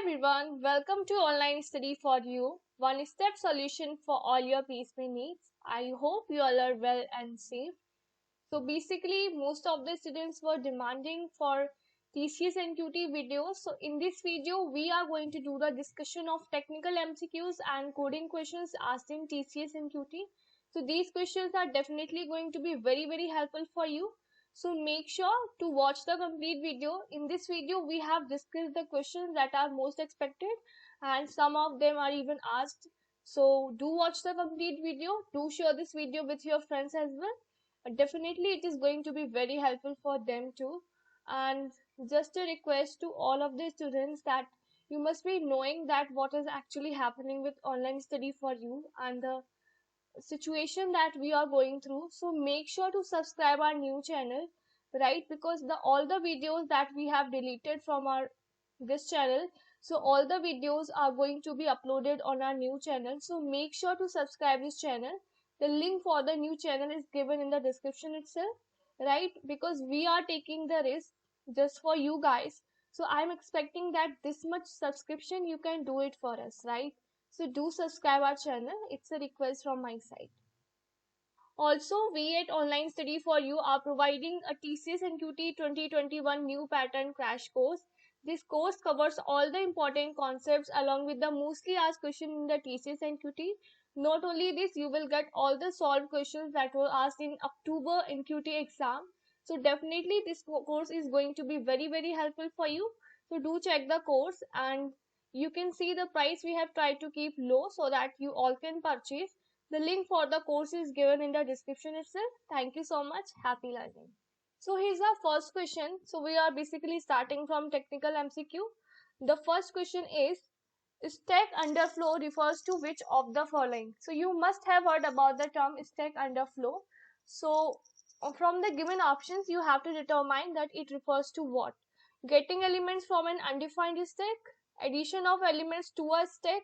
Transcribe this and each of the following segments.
everyone, welcome to Online Study for You, one step solution for all your placement needs. I hope you all are well and safe. So basically, most of the students were demanding for TCS NQT videos. So in this video, we are going to do the discussion of technical MCQs and coding questions asked in TCS NQT. So these questions are definitely going to be very helpful for you. So make sure to watch the complete video. In this video, we have discussed the questions that are most expected and some of them are even asked. So do watch the complete video. Do share this video with your friends as well. Definitely it is going to be very helpful for them too. And just a request to all of the students that you must be knowing that what is actually happening with online study for you and the situation that we are going through. So make sure to subscribe our new channel, right? Because the all the videos that we have deleted from our this channel, so all the videos are going to be uploaded on our new channel. So make sure to subscribe this channel. The link for the new channel is given in the description itself, right? Because we are taking the risk just for you guys. So I'm expecting that this much subscription you can do it for us, right? So do subscribe our channel. It's a request from my side. Also, we at Online Study for You are providing a TCS NQT 2021 new pattern crash course. This course covers all the important concepts along with the mostly asked questions in the TCS NQT. Not only this, you will get all the solved questions that were asked in October NQT exam. So definitely this course is going to be very helpful for you. So do check the course, and you can see the price we have tried to keep low so that you all can purchase. The link for the course is given in the description itself. Thank you so much. Happy learning. So here's our first question. So we are basically starting from technical MCQ. The first question is, stack underflow refers to which of the following? So you must have heard about the term stack underflow. So from the given options, you have to determine that it refers to what? Getting elements from an undefined stack, addition of elements to a stack,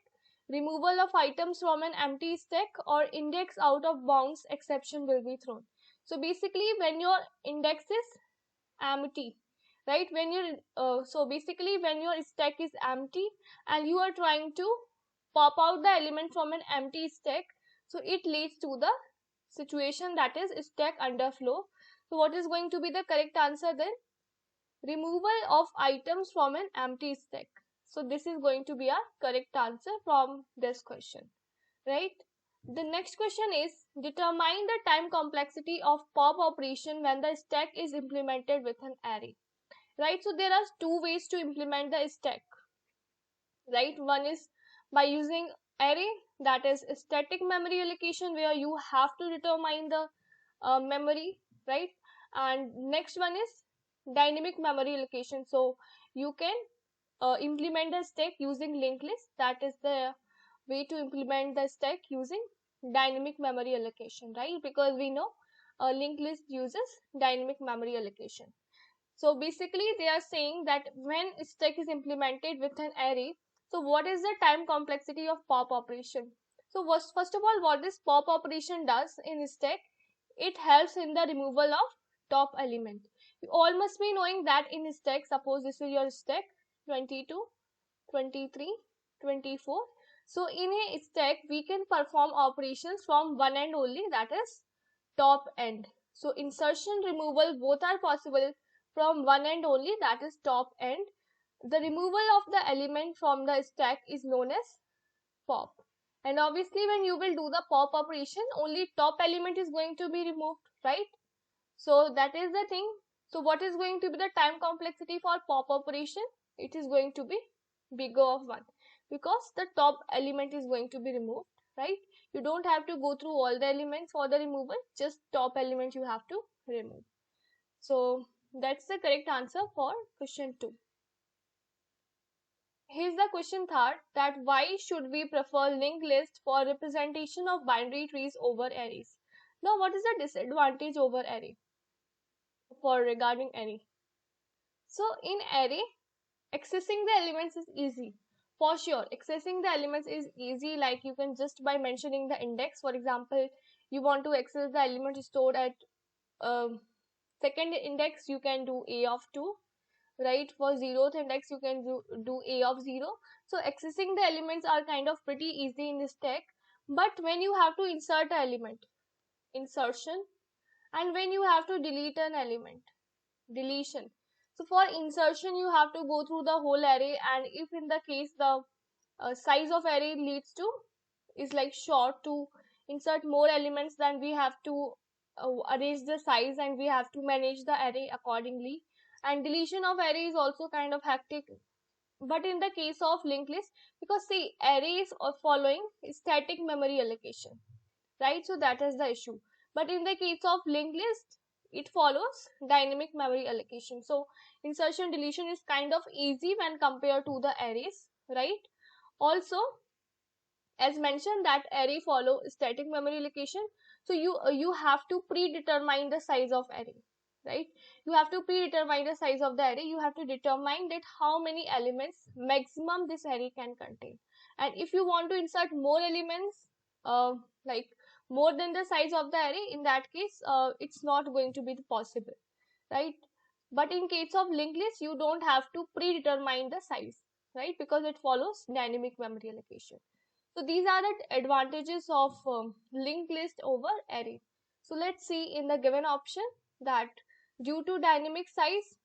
removal of items from an empty stack, or index out of bounds exception will be thrown. So basically when your index is empty, right? When you so basically when your stack is empty and you are trying to pop out the element from an empty stack, so it leads to the situation that is stack underflow. So what is going to be the correct answer then? Removal of items from an empty stack. So this is going to be a correct answer from this question, right? The next question is, determine the time complexity of pop operation when the stack is implemented with an array, right? So there are two ways to implement the stack, right? One is by using array, that is static memory allocation, where you have to determine the memory, right? And next one is dynamic memory allocation. So you can implement the stack using linked list. That is the way to implement the stack using dynamic memory allocation, right? Because we know a linked list uses dynamic memory allocation. So basically they are saying that when stack is implemented with an array, so what is the time complexity of pop operation? So first of all, what this pop operation does in stack, it helps in the removal of top element. You all must be knowing that in stack, suppose this is your stack 22, 23, 24. So in a stack we can perform operations from one end only, that is top end. So insertion, removal both are possible from one end only, that is top end. The removal of the element from the stack is known as pop. And obviously when you will do the pop operation, only top element is going to be removed, right? So that is the thing. So what is going to be the time complexity for pop operation? It is going to be bigger of 1 because the top element is going to be removed, right? You don't have to go through all the elements for the removal, just top element you have to remove. So that's the correct answer for question 2. Here's the question third, that why should we prefer linked list for representation of binary trees over arrays? Now what is the disadvantage over array for regarding array? So in array, accessing the elements is easy. For sure, accessing the elements is easy, like you can just by mentioning the index. For example, you want to access the element stored at second index, you can do a of 2. right? For 0th index you can do a of 0. So accessing the elements are kind of pretty easy in this stack. But when you have to insert an element, insertion, and when you have to delete an element, deletion. So for insertion you have to go through the whole array, and if in the case the size of array leads to is like short, to insert more elements, then we have to arrange the size and we have to manage the array accordingly. And deletion of array is also kind of hectic. But in the case of linked list, because see, arrays are following static memory allocation, right? So that is the issue. But in the case of linked list, it follows dynamic memory allocation. So insertion deletion is kind of easy when compared to the arrays, right? Also, as mentioned, that array follow static memory allocation. So you have to predetermine the size of array, right? You have to predetermine the size of the array. You have to determine that how many elements maximum this array can contain. And if you want to insert more elements, like more than the size of the array, in that case it's not going to be possible, right? But in case of linked list, you don't have to predetermine the size, right? Because it follows dynamic memory allocation. So these are the advantages of linked list over array. So let's see in the given option that due to dynamic size,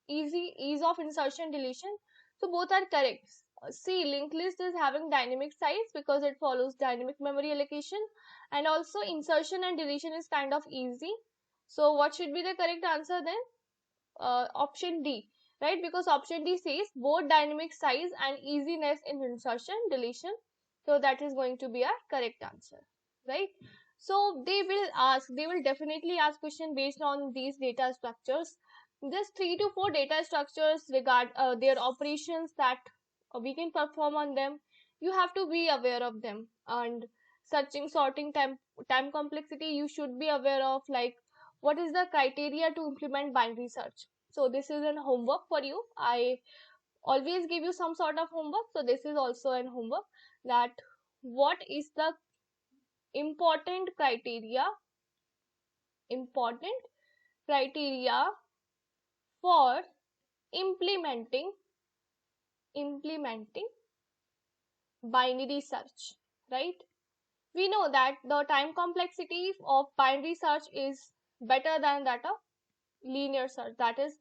ease of insertion deletion, so both are correct. See, linked list is having dynamic size because it follows dynamic memory allocation, and also insertion and deletion is kind of easy. So what should be the correct answer then? Option D, right? Because option D says both dynamic size and easiness in insertion deletion. So that is going to be a correct answer, right? So they will definitely ask question based on these data structures. Just 3 to 4 data structures regard their operations that we can perform on them. You have to be aware of them. And searching, sorting, time complexity, you should be aware of, like what is the criteria to implement binary search. So this is an homework for you. I always give you some sort of homework, so this is also an homework, that what is the important criteria important criteria for implementing binary search, right? We know that the time complexity of binary search is better than that of linear search, that is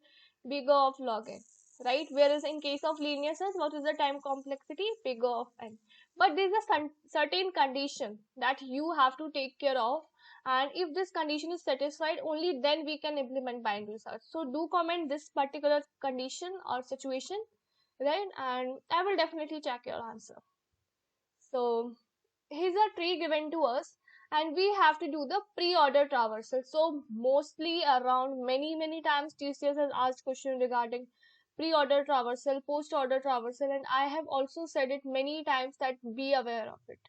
bigger of log n, right? Whereas in case of linear search, what is the time complexity? Bigger of n. But there is a certain condition that you have to take care of, and if this condition is satisfied, only then we can implement binary search. So do comment this particular condition or situation, right? And I will definitely check your answer. So here's a tree given to us, and we have to do the pre-order traversal. So mostly around many times TCS has asked question regarding pre-order traversal, post-order traversal, and I have also said it many times that be aware of it.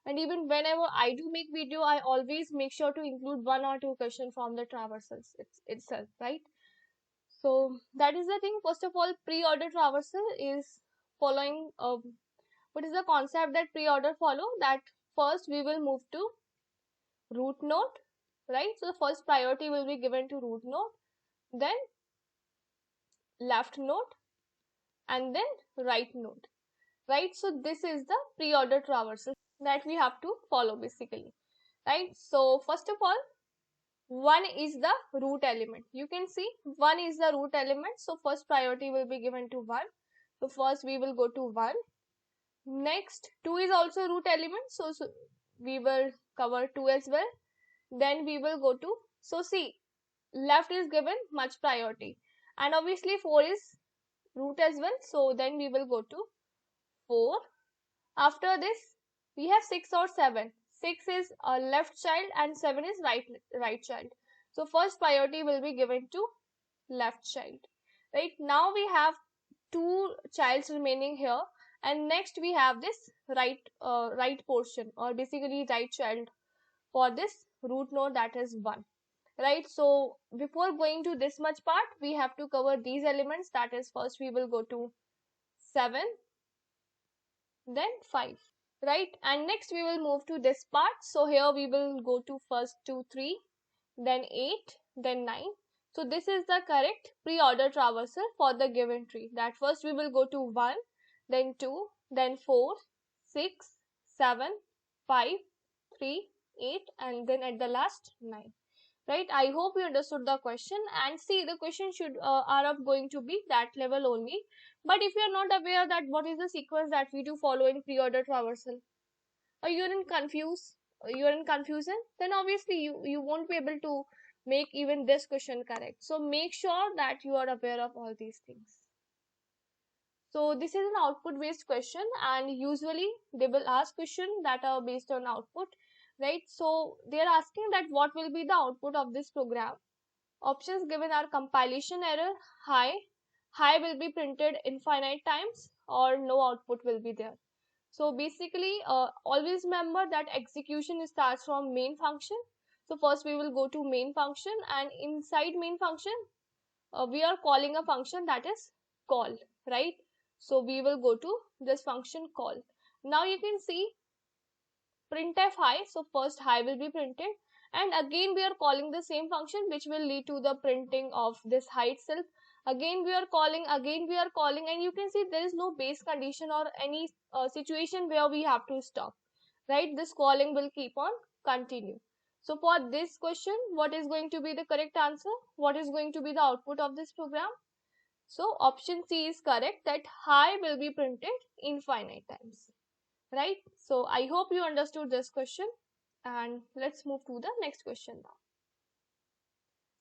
And even whenever I do make video, I always make sure to include 1 or 2 questions from the traversals itself, right? So that is the thing. First of all, pre-order traversal is following what is the concept that pre-order follow, that first we will move to root node, right? So the first priority will be given to root node, then left node, and then right node, right? So this is the pre-order traversal that we have to follow basically, right? So first of all, 1 is the root element. You can see 1 is the root element, so first priority will be given to 1. So first we will go to 1. Next, 2 is also root element, so we will cover 2 as well. Then we will go to, so see, left is given much priority, and obviously 4 is root as well, so then we will go to 4. After this we have 6 or 7. 6 is a left child and 7 is right child, so first priority will be given to left child, right? Now we have 2 childs remaining here, and next we have this right portion, or basically right child for this root node, that is 1, right? So before going to this much part, we have to cover these elements, that is first we will go to 7, then 5, right? And next we will move to this part. So here we will go to first 2 3, then 8, then 9. So this is the correct pre-order traversal for the given tree. That first we will go to 1, then 2, then 4, 6, 7, 5, 3, 8, and then at the last 9. Right? I hope you understood the question, and see, the question should are of going to be that level only. But if you are not aware that what is the sequence that we do follow in pre-order traversal, or you're in confusion, then obviously you won't be able to make even this question correct. So make sure that you are aware of all these things. So this is an output based question, and usually they will ask questions that are based on output, right? So they are asking that what will be the output of this program. Options given are compilation error, high will be printed infinite times, or no output will be there. So basically, always remember that execution starts from main function. So first we will go to main function, and inside main function, we are calling a function that is call, right? So we will go to this function call. Now you can see printf high, so first high will be printed, and again we are calling the same function which will lead to the printing of this high itself. Again we are calling, and you can see there is no base condition or any situation where we have to stop, right? This calling will keep on continue. So for this question, what is going to be the correct answer? What is going to be the output of this program? So option C is correct, that high will be printed infinite times, right? So I hope you understood this question, and let's move to the next question now.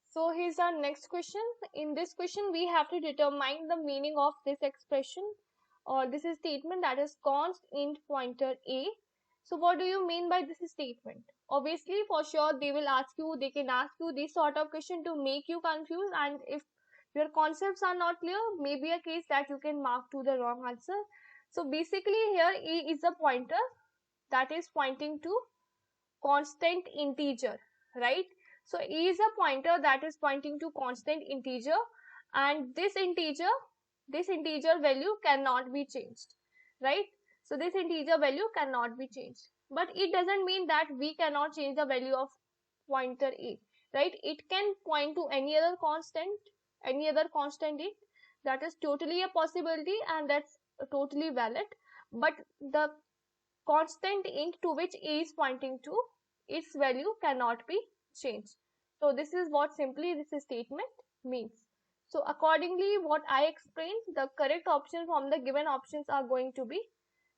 So here's our next question. In this question, we have to determine the meaning of this expression, or this is statement, that is const int pointer a. So what do you mean by this statement? Obviously, for sure, they can ask you this sort of question to make you confused, and if your concepts are not clear, maybe a case that you can mark to the wrong answer. So basically here a is a pointer that is pointing to constant integer, right? So e is a pointer that is pointing to constant integer, and this integer value cannot be changed, right? So this integer value cannot be changed, but it doesn't mean that we cannot change the value of pointer a, right? It can point to any other constant a. That is totally a possibility, and that's totally valid. But the constant int to which a is pointing to, its value cannot be changed. So this is what simply this statement means. So accordingly, what I explained, the correct option from the given options are going to be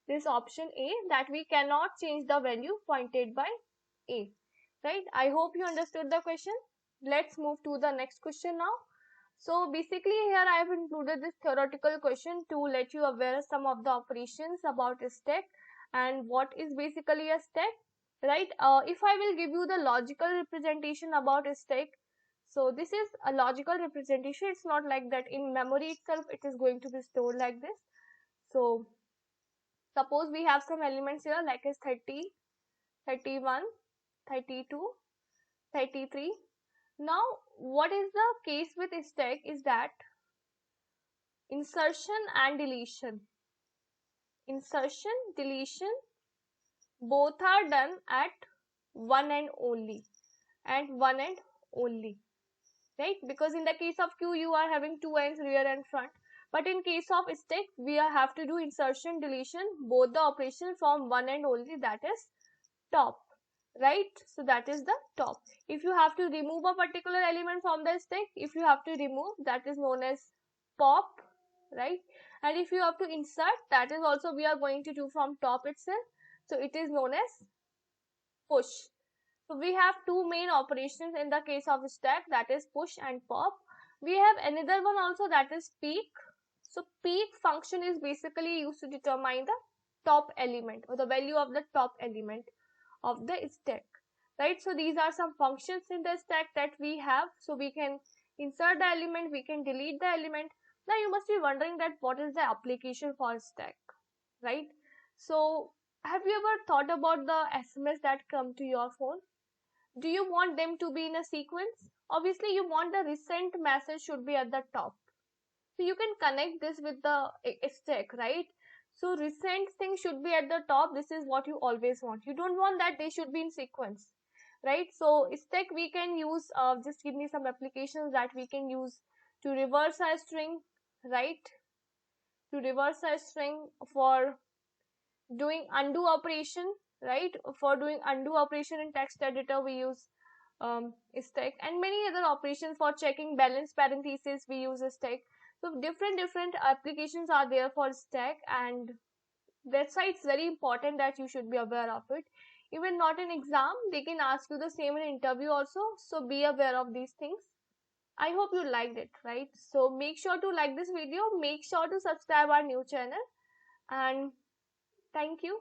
this option A, that we cannot change the value pointed by a, right? I hope you understood the question. Let's move to the next question now. So basically here I have included this theoretical question to let you aware some of the operations about a stack and what is basically a stack, right? If I will give you the logical representation about a stack, so this is a logical representation. It's not like that in memory itself it is going to be stored like this. So suppose we have some elements here like as 30, 31, 32, 33. Now what is the case with stack is that insertion deletion both are done at one end only, right? Because in the case of queue you are having two ends, rear and front, but in case of stack we have to do insertion deletion both the operation from one end only, that is top, right? So that is the top. If you have to remove a particular element from the stack, if you have to remove, that is known as pop, right? And if you have to insert, that is also we are going to do from top itself, so it is known as push. So we have two main operations in the case of stack, that is push and pop. We have another one also, that is peek. So peek function is basically used to determine the top element or the value of the top element of the stack, right? So these are some functions in the stack that we have. So we can insert the element, we can delete the element. Now you must be wondering that what is the application for stack, right? So have you ever thought about the SMS that come to your phone? Do you want them to be in a sequence? Obviously you want the recent message should be at the top, so you can connect this with the stack, right? So recent thing should be at the top. This is what you always want. You don't want that they should be in sequence, right? So stack we can use, just give me some applications that we can use to reverse a string, right? To reverse a string, for doing undo operation, right? For doing undo operation in text editor we use stack, and many other operations. For checking balance parentheses we use stack. So different applications are there for stack, and that's why it's very important that you should be aware of it. Even not in exam, they can ask you the same in interview also, so be aware of these things. I hope you liked it, right? So make sure to like this video, make sure to subscribe our new channel, and thank you.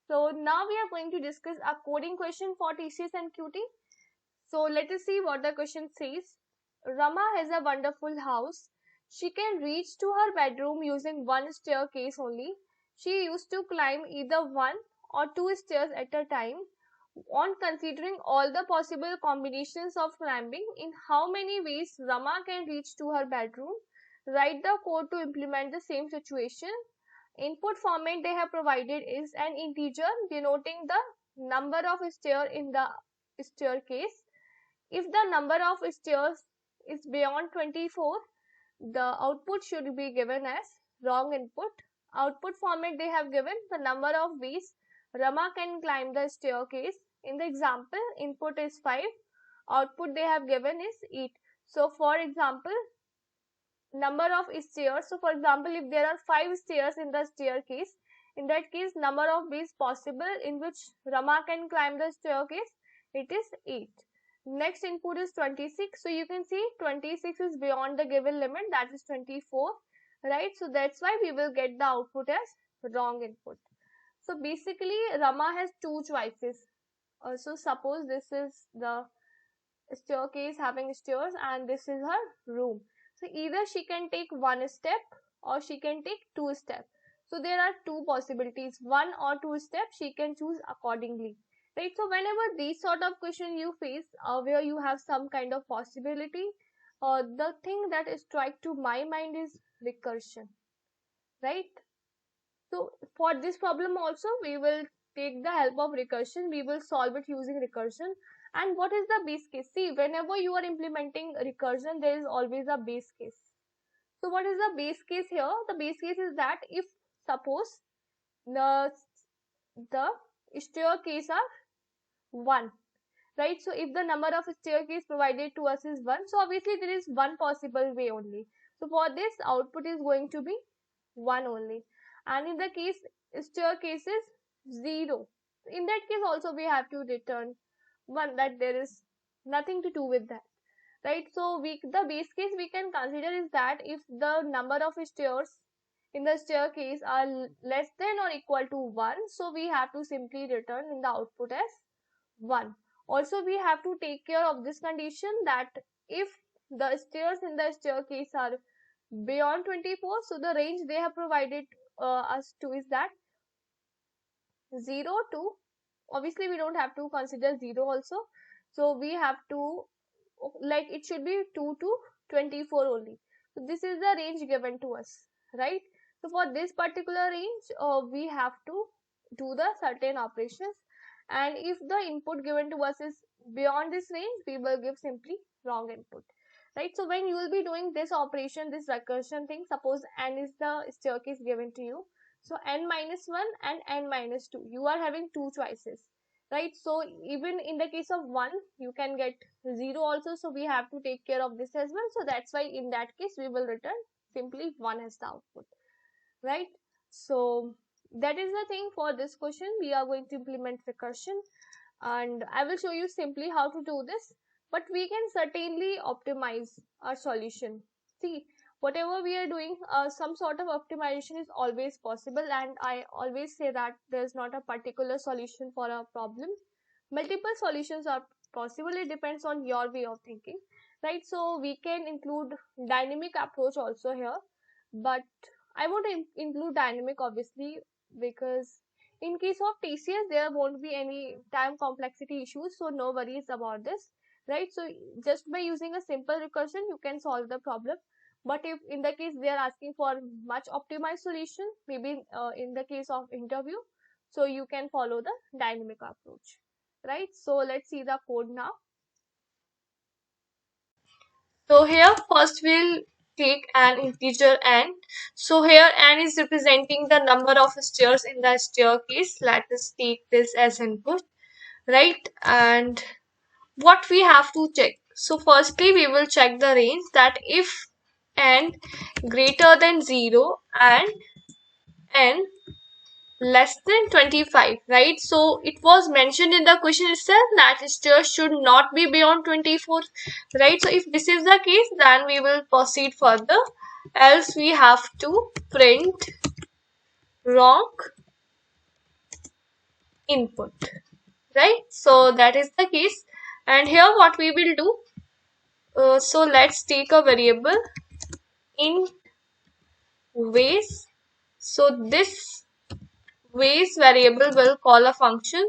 So now we are going to discuss a coding question for TCS and QT. So let us see what the question says. Rama has a wonderful house. She can reach to her bedroom using one staircase only. She used to climb either one or two stairs at a time. On considering all the possible combinations of climbing, in how many ways Rama can reach to her bedroom? Write the code to implement the same situation. Input format they have provided is an integer denoting the number of stairs in the staircase. If the number of stairs is beyond 24, the output should be given as wrong input. Output format they have given the number of ways Rama can climb the staircase. In the example, input is 5, output they have given is 8. So for example, number of stairs, so for example, if there are 5 stairs in the staircase, in that case number of ways possible in which Rama can climb the staircase, it is 8. Next input is 26, so you can see 26 is beyond the given limit, that is 24, right? So that's why we will get the output as wrong input. So basically Rama has two choices. So suppose this is the staircase having stairs and this is her room. So either she can take one step or she can take two steps. So there are two possibilities, one or two steps, she can choose accordingly, right? So whenever these sort of question you face, where you have some kind of possibility, the thing that is strike to my mind is recursion, right? So for this problem also we will take the help of recursion, we will solve it using recursion. And what is the base case? See, whenever you are implementing recursion, there is always a base case. So what is the base case here? The base case is that if suppose the staircase are 1, right? So if the number of staircase provided to us is 1, so obviously there is one possible way only. So for this output is going to be 1 only. And in the case staircase is 0, in that case also we have to return 1, that there is nothing to do with that, right? So the base case we can consider is that if the number of stairs in the staircase are less than or equal to 1, so we have to simply return in the output as 1. Also we have to take care of this condition that if the stairs in the staircase are beyond 24, so the range they have provided us to is that 0 to, obviously we don't have to consider 0 also, so we have to, like it should be 2 to 24 only. So this is the range given to us, right? So for this particular range we have to do the certain operations, and if the input given to us is beyond this range, we will give simply wrong input, right? So when you will be doing this operation, this recursion thing, suppose n is the staircase given to you, so n minus 1 and n minus 2, you are having two choices, right? So even in the case of 1 you can get 0 also, so we have to take care of this as well. So that's why in that case we will return simply 1 as the output, right? So that is the thing. For this question we are going to implement recursion, and I will show you simply how to do this, but we can certainly optimize our solution. See, whatever we are doing, some sort of optimization is always possible, and I always say that there's not a particular solution for a problem. Multiple solutions are possible, it depends on your way of thinking, right? So we can include dynamic approach also here, but I want to include dynamic obviously because in case of TCS there won't be any time complexity issues, so no worries about this, right? So just by using a simple recursion you can solve the problem. But if in the case they are asking for much optimized solution, maybe in the case of interview, so you can follow the dynamic approach. right? So let's see the code now. So here first we'll take an integer n. So here n is representing the number of stairs in the staircase. Let us take this as input, right? And what we have to check. So firstly we will check the range, that if n greater than 0 and n less than 25, right? So it was mentioned in the question itself that stairs should not be beyond 24, right? So if this is the case, then we will proceed further, else we have to print wrong input, right? So that is the case. And here what we will do, so let's take a variable in ways. So this ways variable will call a function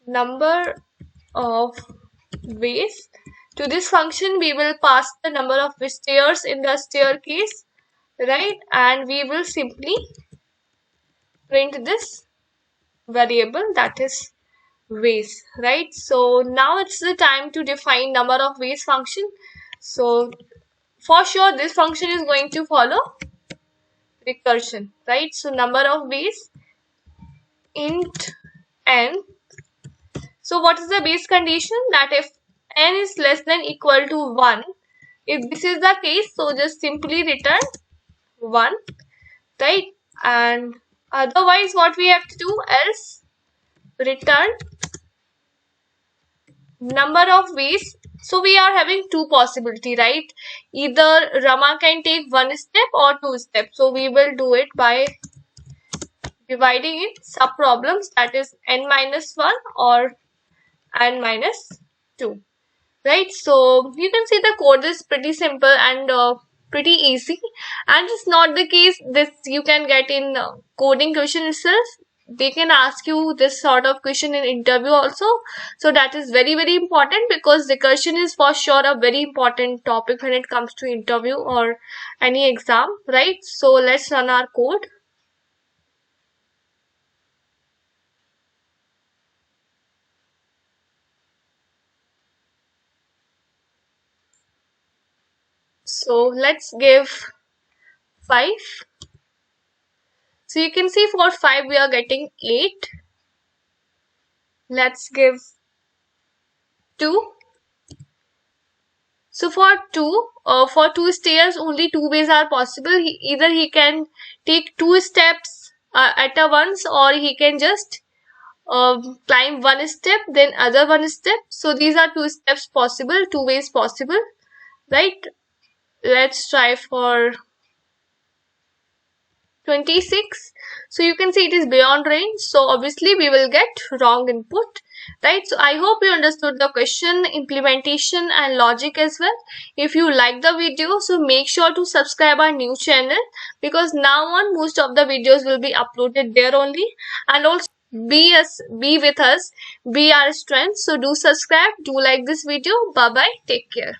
number of ways. To this function we will pass the number of stairs in the staircase, right? And we will simply print this variable, that is ways, right? So now it's the time to define number of ways function. So for sure this function is going to follow recursion, right? So number of ways int n. So what is the base condition? That if n is less than equal to 1, if this is the case, so just simply return 1, right? And otherwise what we have to do, else return number of ways. So we are having two possibility, right? Either Rama can take one step or two steps. So we will do it by dividing it sub problems, that is n minus 1 or n minus 2. Right, so you can see the code is pretty simple and pretty easy, and it's not the case this you can get in coding question itself. They can ask you this sort of question in interview also, so that is very very important, because recursion is for sure a very important topic when it comes to interview or any exam, right? So let's run our code. So let's give 5. So you can see for 5 we are getting 8. Let's give 2. So for two stairs, only two ways are possible. Either he can take 2 steps at a once, or he can just climb 1 step, then other 1 step. So these are 2 steps possible, 2 ways possible, right? Let's try for 26. So you can see it is beyond range, so obviously we will get wrong input, right? So I hope you understood the question, implementation and logic as well. If you like the video, so make sure to subscribe our new channel, because now on most of the videos will be uploaded there only. And also be with us, be our strength. So do subscribe, do like this video. Bye bye, take care.